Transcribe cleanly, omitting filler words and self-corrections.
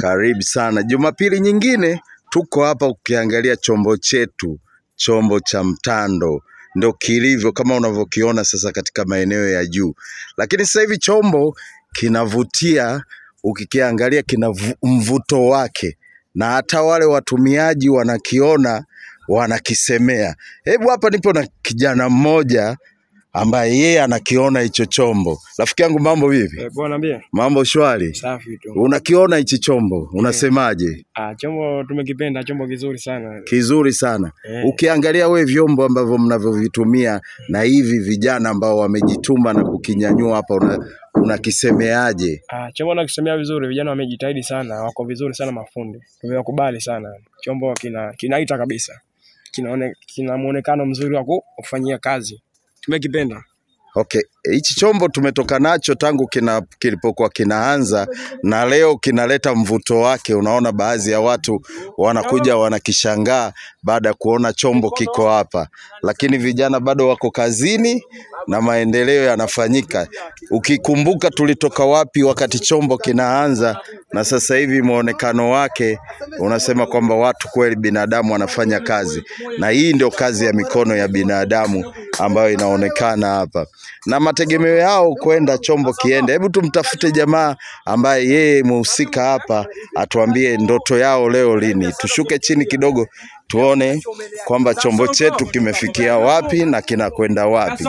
Karibu sana. Jumapili nyingine tuko hapa ukiangalia chombo chetu, chombo cha mtando. Ndio kilivyo kama unavyokiona sasa katika maeneo ya juu. Lakini sasa hivi chombo kinavutia, ukikiangalia kina mvuto wake. Na hata wale watumiaji wanakiona, wanakisemea. Hebu hapa nipo na kijana mmoja ambaye yeye anakiona hicho chombo. Rafiki yangu, mambo vipi? Bwana niambie. Mambo shwari. Safi tu. Unakiona hichi chombo, unasemaje? Chombo tumekipenda, chombo kizuri sana. Kizuri sana. Ukiangalia we vyombo ambavyo mnavyovitumia na hivi vijana ambao wamejituma na kukinyanyua hapa, unakisemeaje? Chombo nakisemea vizuri, vijana wamejitahidi sana, wako vizuri sana mafundi. Tumewakubali sana. Chombo kinaita kabisa. Kina muonekano mzuri wa kufanyia kazi. Tumekipenda. Okay, hichi chombo tumetoka nacho tangu kilipokuwa kinaanza na leo kinaleta mvuto wake. Unaona baadhi ya watu wanakuja wanakishangaa baada ya kuona chombo kiko hapa. Lakini vijana bado wako kazini na maendeleo yanafanyika. Ukikumbuka tulitoka wapi wakati chombo kinaanza na sasa hivi muonekano wake unasema kwamba watu kweli, binadamu wanafanya kazi. Na hii ndio kazi ya mikono ya binadamu ambayo inaonekana hapa. Na mategemeo yao kwenda chombo kiende. Hebu tumtafute jamaa ambaye yeye muhusika hapa, atuambie ndoto yao leo lini. Tushuke chini kidogo tuone kwamba chombo chetu kimefikia wapi na kinakwenda wapi.